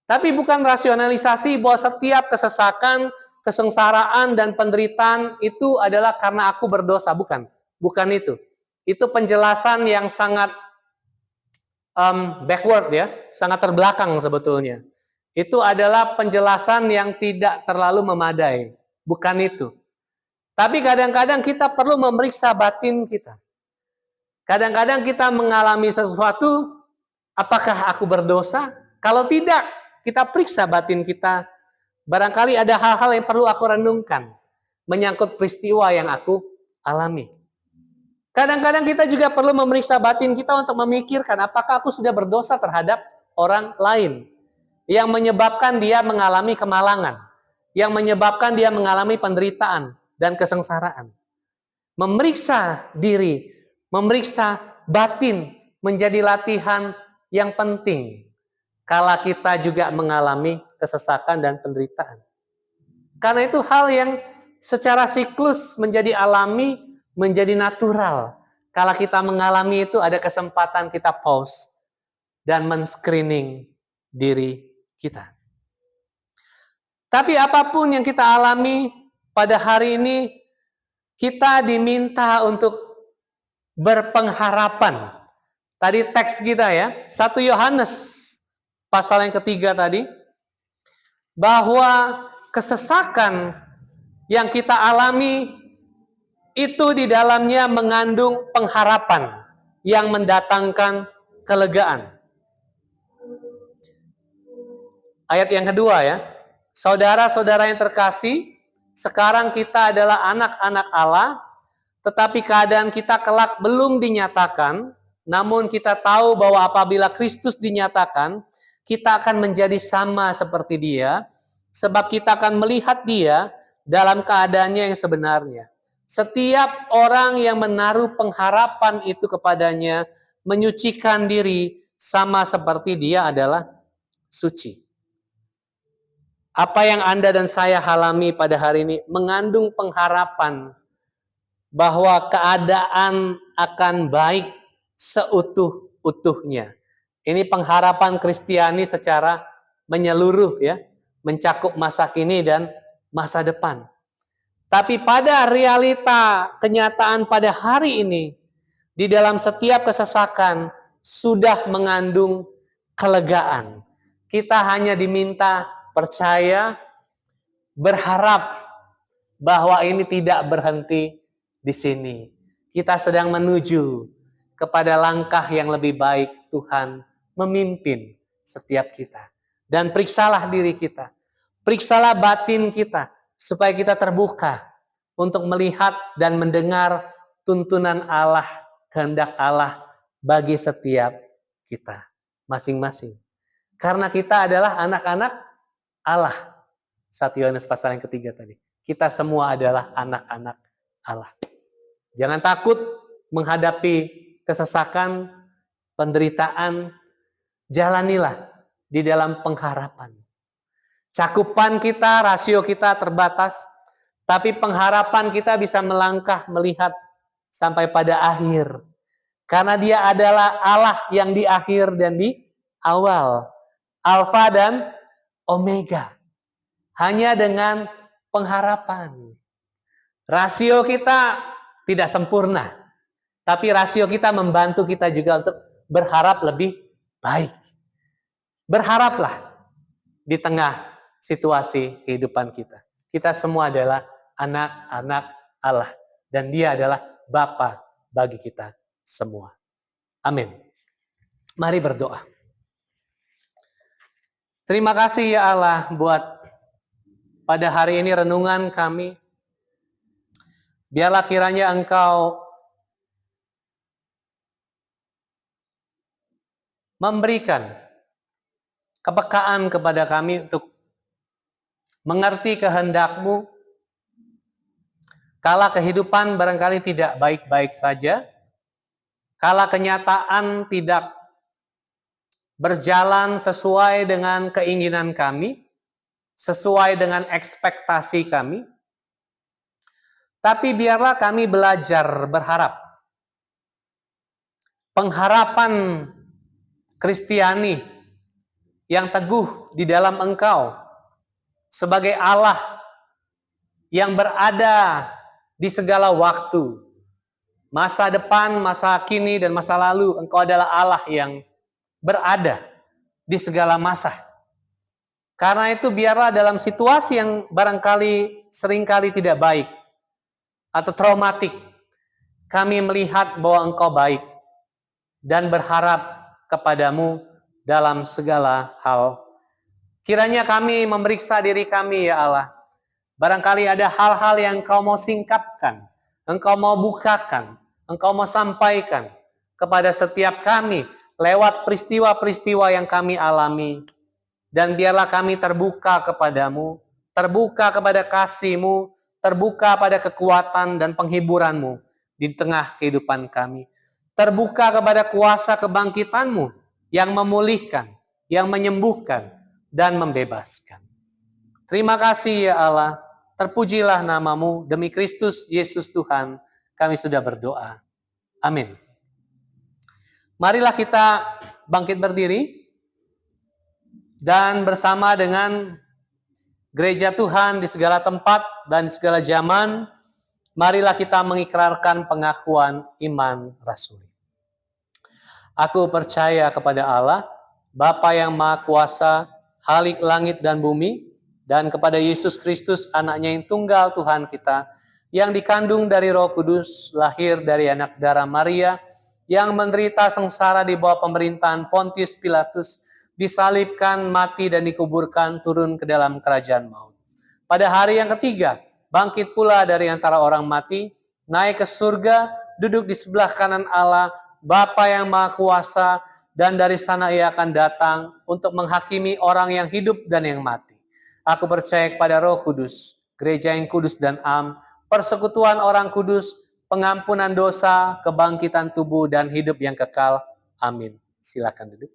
Tapi bukan rasionalisasi bahwa setiap kesesakan, kesengsaraan, dan penderitaan itu adalah karena aku berdosa. Bukan itu. Itu penjelasan yang sangat backward ya, sangat terbelakang sebetulnya. Itu adalah penjelasan yang tidak terlalu memadai. Bukan itu. Tapi kadang-kadang kita perlu memeriksa batin kita. Kadang-kadang kita mengalami sesuatu, apakah aku berdosa? Kalau tidak, kita periksa batin kita. Barangkali ada hal-hal yang perlu aku renungkan, menyangkut peristiwa yang aku alami. Kadang-kadang kita juga perlu memeriksa batin kita untuk memikirkan, apakah aku sudah berdosa terhadap orang lain, yang menyebabkan dia mengalami kemalangan, yang menyebabkan dia mengalami penderitaan dan kesengsaraan. Memeriksa diri, memeriksa batin menjadi latihan yang penting kala kita juga mengalami kesesakan dan penderitaan. Karena itu hal yang secara siklus menjadi alami, menjadi natural. Kala kita mengalami itu ada kesempatan kita pause dan men-screening diri kita. Tapi apapun yang kita alami pada hari ini, kita diminta untuk berpengharapan. Tadi teks kita ya, 1 Yohanes pasal yang ketiga tadi, bahwa kesesakan yang kita alami itu di dalamnya mengandung pengharapan yang mendatangkan kelegaan. Ayat yang kedua ya, saudara-saudara yang terkasih, sekarang kita adalah anak-anak Allah, tetapi keadaan kita kelak belum dinyatakan, namun kita tahu bahwa apabila Kristus dinyatakan, kita akan menjadi sama seperti Dia, sebab kita akan melihat Dia dalam keadaannya yang sebenarnya. Setiap orang yang menaruh pengharapan itu kepadanya, menyucikan diri sama seperti Dia adalah suci. Apa yang Anda dan saya alami pada hari ini mengandung pengharapan bahwa keadaan akan baik seutuh-utuhnya. Ini pengharapan Kristiani secara menyeluruh ya, mencakup masa kini dan masa depan. Tapi pada realita kenyataan pada hari ini, di dalam setiap kesesakan sudah mengandung kelegaan. Kita hanya diminta percaya, berharap bahwa ini tidak berhenti di sini. Kita sedang menuju kepada langkah yang lebih baik. Tuhan memimpin setiap kita. Dan periksalah diri kita. Periksalah batin kita supaya kita terbuka untuk melihat dan mendengar tuntunan Allah, kehendak Allah bagi setiap kita masing-masing. Karena kita adalah anak-anak Allah. 1 Yohanes pasal yang ketiga tadi. Kita semua adalah anak-anak Allah. Jangan takut menghadapi kesesakan, penderitaan. Jalanilah di dalam pengharapan. Cakupan kita, rasio kita terbatas, tapi pengharapan kita bisa melangkah, melihat sampai pada akhir. Karena Dia adalah Allah yang di akhir dan di awal. Alfa dan Omega. Hanya dengan pengharapan. Rasio kita tidak sempurna, tapi rasio kita membantu kita juga untuk berharap lebih baik. Berharaplah di tengah situasi kehidupan kita. Kita semua adalah anak-anak Allah. Dan Dia adalah Bapa bagi kita semua. Amin. Mari berdoa. Terima kasih ya Allah buat pada hari ini renungan kami. Biarlah kiranya Engkau memberikan kepekaan kepada kami untuk mengerti kehendak-Mu. Kala kehidupan barangkali tidak baik-baik saja, kala kenyataan tidak berjalan sesuai dengan keinginan kami, sesuai dengan ekspektasi kami, tapi biarlah kami belajar berharap. Pengharapan Kristiani yang teguh di dalam Engkau sebagai Allah yang berada di segala waktu, masa depan, masa kini, dan masa lalu. Engkau adalah Allah yang berada di segala masa. Karena itu biarlah dalam situasi yang barangkali seringkali tidak baik atau traumatik, kami melihat bahwa Engkau baik dan berharap kepadamu dalam segala hal. Kiranya kami memeriksa diri kami ya Allah. Barangkali ada hal-hal yang Engkau mau singkapkan, Engkau mau bukakan, Engkau mau sampaikan kepada setiap kami lewat peristiwa-peristiwa yang kami alami. Dan biarlah kami terbuka kepadamu, terbuka kepada kasih-Mu, terbuka pada kekuatan dan penghiburan-Mu di tengah kehidupan kami. Terbuka kepada kuasa kebangkitan-Mu yang memulihkan, yang menyembuhkan, dan membebaskan. Terima kasih ya Allah, terpujilah nama-Mu, demi Kristus Yesus Tuhan, kami sudah berdoa. Amin. Marilah kita bangkit berdiri, dan bersama dengan gereja Tuhan di segala tempat dan di segala zaman, marilah kita mengikrarkan pengakuan iman rasuli. Aku percaya kepada Allah, Bapa yang Maha Kuasa, Khalik langit dan bumi, dan kepada Yesus Kristus, anaknya yang tunggal Tuhan kita, yang dikandung dari Roh Kudus, lahir dari anak darah Maria, yang menderita sengsara di bawah pemerintahan Pontius Pilatus, disalibkan, mati, dan dikuburkan, turun ke dalam kerajaan maut. Pada hari yang ketiga, bangkit pula dari antara orang mati, naik ke surga, duduk di sebelah kanan Allah, Bapa yang Maha Kuasa, dan dari sana Ia akan datang untuk menghakimi orang yang hidup dan yang mati. Aku percaya kepada Roh Kudus, gereja yang kudus dan am, persekutuan orang kudus, pengampunan dosa, kebangkitan tubuh, dan hidup yang kekal. Amin. Silakan duduk.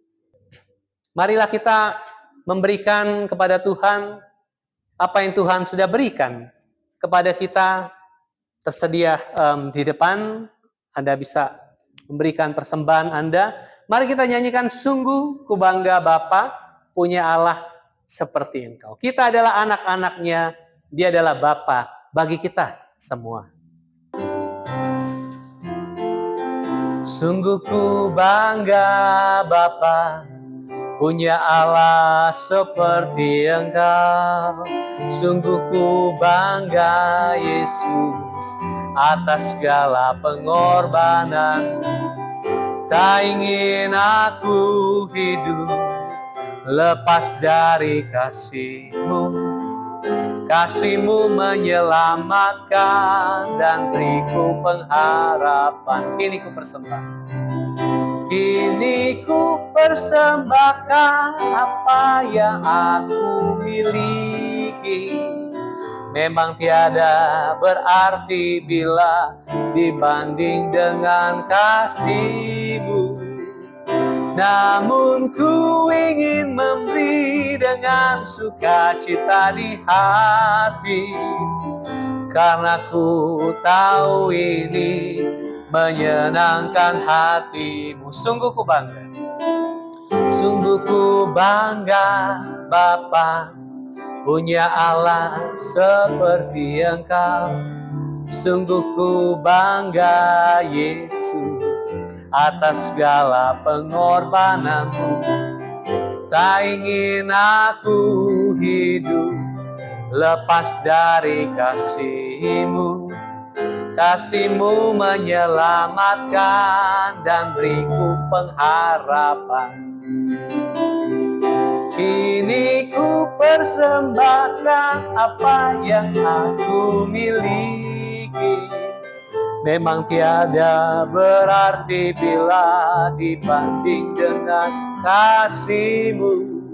Marilah kita memberikan kepada Tuhan apa yang Tuhan sudah berikan kepada kita. Tersedia di depan, Anda bisa memberikan persembahan Anda. Mari kita nyanyikan, sungguh ku bangga Bapa, punya Allah seperti Engkau. Kita adalah anak-anaknya, Dia adalah Bapa bagi kita semua. Sungguh ku bangga Bapa, punya Allah seperti Engkau. Sungguh ku bangga Yesus atas segala pengorbanan. Tak ingin aku hidup lepas dari kasih-Mu, Kasih-Mu menyelamatkan dan beriku pengharapan. Kini ku persembahkan apa yang aku miliki. Memang tiada berarti bila dibanding dengan kasih-Mu. Namun ku ingin memberi dengan sukacita di hati, karena ku tahu ini menyenangkan hati-Mu. Sungguh ku bangga Bapa, punya Allah seperti Engkau. Sungguh ku bangga Yesus atas segala pengorbanan-Mu. Tak ingin aku hidup lepas dari kasih-Mu. Kasih-Mu menyelamatkan dan beriku pengharapan. Kini ku persembahkan apa yang aku miliki. Memang tiada berarti bila dibanding dengan kasih-Mu.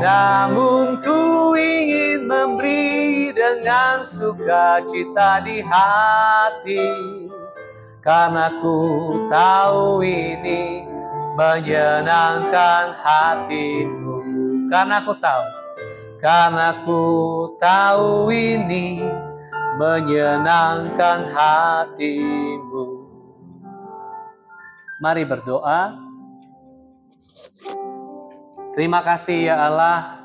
Namun ku ingin memberi dengan sukacita di hati, karena ku tahu ini menyenangkan hati-Mu. Karena ku tahu ini menyenangkan hati-Mu. Mari berdoa. Terima kasih ya Allah,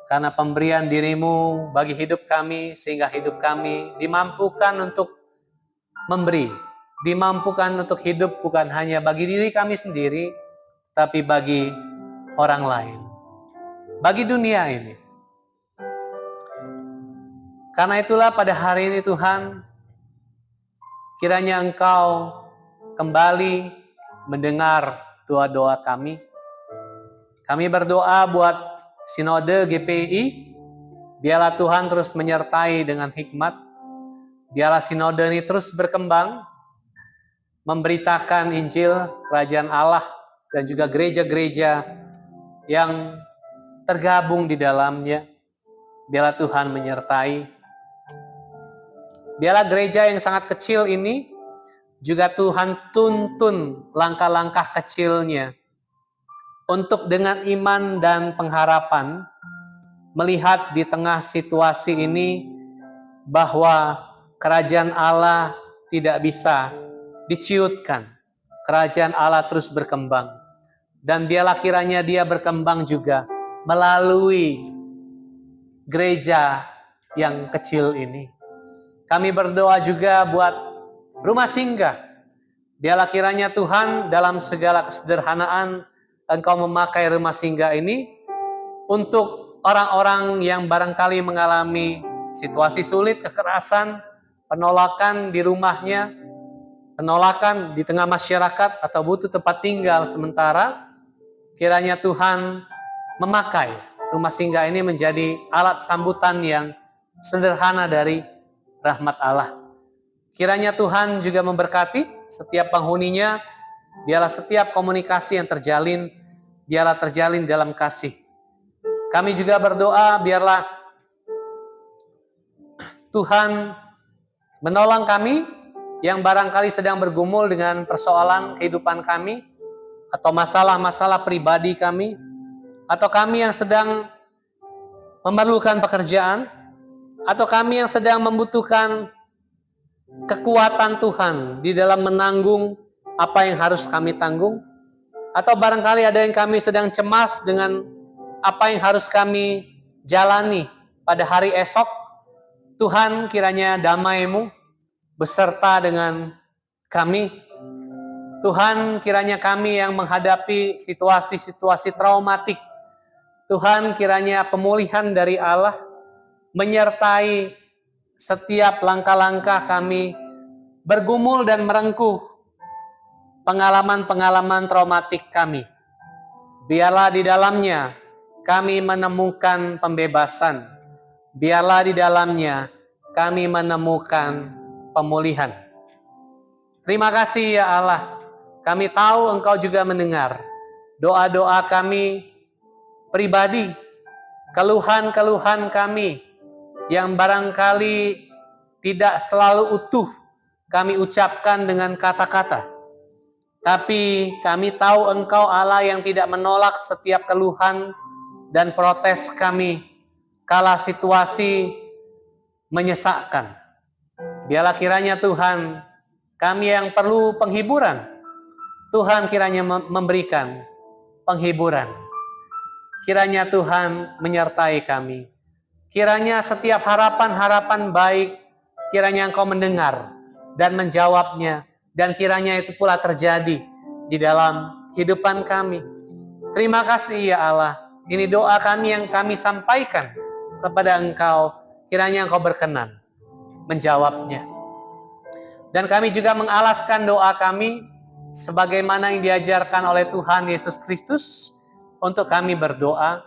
karena pemberian diri-Mu bagi hidup kami, sehingga hidup kami dimampukan untuk memberi, dimampukan untuk hidup bukan hanya bagi diri kami sendiri, tapi bagi orang lain, bagi dunia ini. Karena itulah pada hari ini Tuhan, kiranya Engkau kembali mendengar doa-doa kami. Kami berdoa buat Sinode GPI, biarlah Tuhan terus menyertai dengan hikmat. Biarlah Sinode ini terus berkembang, memberitakan Injil Kerajaan Allah dan juga gereja-gereja yang tergabung di dalamnya. Biarlah Tuhan menyertai. Biarlah gereja yang sangat kecil ini juga Tuhan tuntun langkah-langkah kecilnya untuk dengan iman dan pengharapan melihat di tengah situasi ini bahwa kerajaan Allah tidak bisa diciutkan. Kerajaan Allah terus berkembang. Dan biarlah kiranya dia berkembang juga melalui gereja yang kecil ini. Kami berdoa juga buat rumah singgah. Biarlah kiranya Tuhan dalam segala kesederhanaan Engkau memakai rumah singgah ini untuk orang-orang yang barangkali mengalami situasi sulit, kekerasan, penolakan di rumahnya, penolakan di tengah masyarakat atau butuh tempat tinggal sementara. Kiranya Tuhan memakai rumah singgah ini menjadi alat sambutan yang sederhana dari rahmat Allah. Kiranya Tuhan juga memberkati setiap penghuninya. Biarlah setiap komunikasi yang terjalin, biarlah terjalin dalam kasih. Kami juga berdoa biarlah Tuhan menolong kami yang barangkali sedang bergumul dengan persoalan kehidupan kami, atau masalah-masalah pribadi kami, atau kami yang sedang memerlukan pekerjaan, atau kami yang sedang membutuhkan kekuatan Tuhan di dalam menanggung apa yang harus kami tanggung, atau barangkali ada yang kami sedang cemas dengan apa yang harus kami jalani pada hari esok. Tuhan, kiranya damai-Mu beserta dengan kami. Tuhan, kiranya kami yang menghadapi situasi-situasi traumatik, Tuhan, kiranya pemulihan dari Allah menyertai setiap langkah-langkah kami bergumul dan merengkuh pengalaman-pengalaman traumatik kami. Biarlah di dalamnya kami menemukan pembebasan. biarlah di dalamnya kami menemukan pemulihan. Terima kasih ya Allah, kami tahu Engkau juga mendengar doa-doa kami pribadi, keluhan-keluhan kami yang barangkali tidak selalu utuh kami ucapkan dengan kata-kata. Tapi kami tahu Engkau Allah yang tidak menolak setiap keluhan dan protes kami kala situasi menyesakkan. Biarlah kiranya Tuhan, kami yang perlu penghiburan, Tuhan kiranya memberikan penghiburan. Kiranya Tuhan menyertai kami. Kiranya setiap harapan-harapan baik, kiranya Engkau mendengar dan menjawabnya. Dan kiranya itu pula terjadi di dalam kehidupan kami. Terima kasih ya Allah. Ini doa kami yang kami sampaikan kepada Engkau. Kiranya Engkau berkenan menjawabnya. Dan kami juga mengalaskan doa kami sebagaimana yang diajarkan oleh Tuhan Yesus Kristus untuk kami berdoa.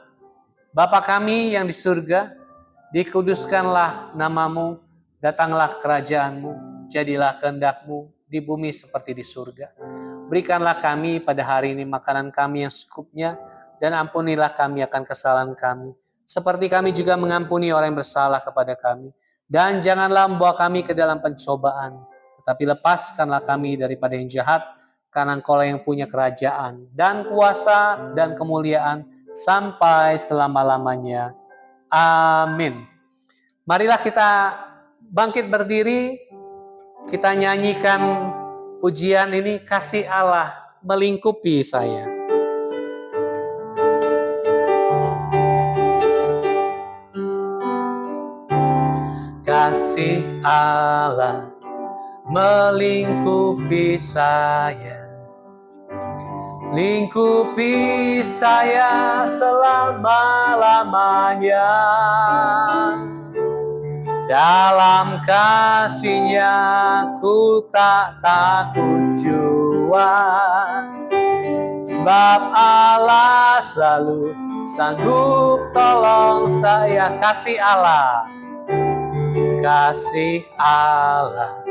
Bapa kami yang di surga, dikuduskanlah namamu, datanglah kerajaan-Mu, jadilah kehendak-Mu di bumi seperti di surga. Berikanlah kami pada hari ini makanan kami yang secukupnya, dan ampunilah kami akan kesalahan kami, seperti kami juga mengampuni orang yang bersalah kepada kami. Dan janganlah membawa kami ke dalam pencobaan, tetapi lepaskanlah kami daripada yang jahat, karena Engkau yang punya kerajaan, dan kuasa, dan kemuliaan, sampai selama-lamanya. Amin. Marilah kita bangkit berdiri, kita nyanyikan pujian ini, kasih Allah melingkupi saya. Kasih Allah melingkupi saya, lingkupi saya selama-lamanya. Dalam kasih-Nya ku tak takut jua, sebab Allah selalu sanggup tolong saya. Kasih Allah, kasih Allah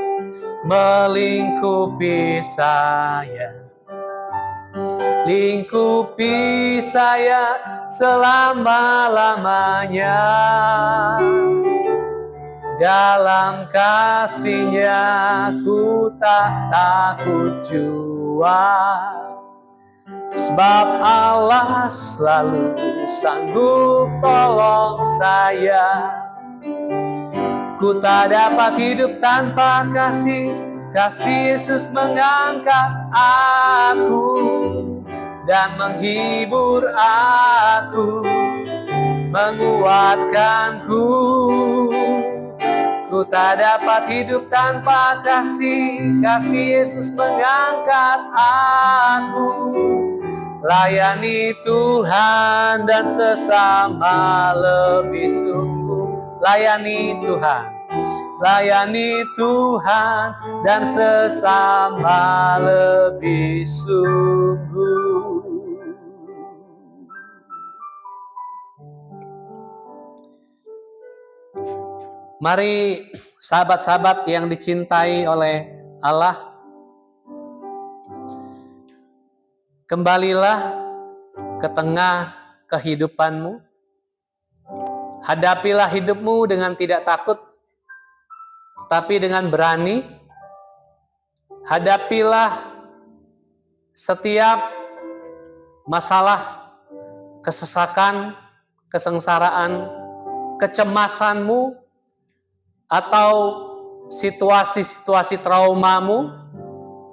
melingkupi saya, lingkupi saya selama-lamanya. Dalam kasih-Nya ku tak takut jua, sebab Allah selalu sanggup tolong saya. Ku tak dapat hidup tanpa kasih, kasih Yesus mengangkat aku dan menghibur aku, menguatkanku. Ku tak dapat hidup tanpa kasih, kasih Yesus mengangkat aku. Layani Tuhan dan sesama lebih sungguh. Layani Tuhan, layani Tuhan dan sesama lebih sungguh. Mari sahabat-sahabat yang dicintai oleh Allah, kembalilah ke tengah kehidupanmu. Hadapilah hidupmu dengan tidak takut, tapi dengan berani. Hadapilah setiap masalah, kesesakan, kesengsaraan, kecemasanmu, atau situasi-situasi traumamu.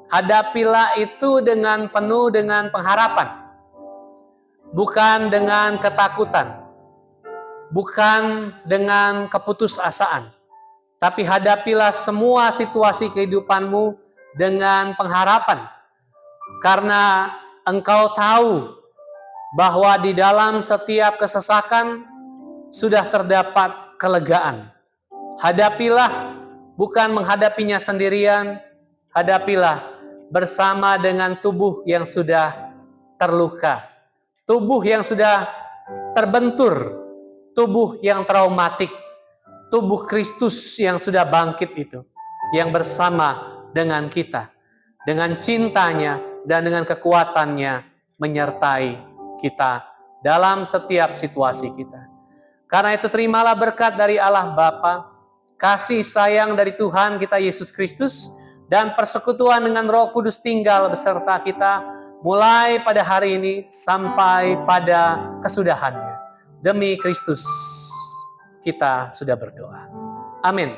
Hadapilah itu dengan penuh dengan pengharapan, bukan dengan ketakutan, bukan dengan keputusasaan, tapi hadapilah semua situasi kehidupanmu dengan pengharapan, karena engkau tahu bahwa di dalam setiap kesesakan sudah terdapat kelegaan. Hadapilah bukan menghadapinya sendirian, hadapilah bersama dengan tubuh yang sudah terluka, tubuh yang sudah terbentur, tubuh yang traumatik, tubuh Kristus yang sudah bangkit itu, yang bersama dengan kita, dengan cintanya dan dengan kekuatannya menyertai kita dalam setiap situasi kita. Karena itu terimalah berkat dari Allah Bapa, kasih sayang dari Tuhan kita Yesus Kristus, dan persekutuan dengan Roh Kudus tinggal beserta kita mulai pada hari ini sampai pada kesudahannya. Demi Kristus kita sudah berdoa. Amin.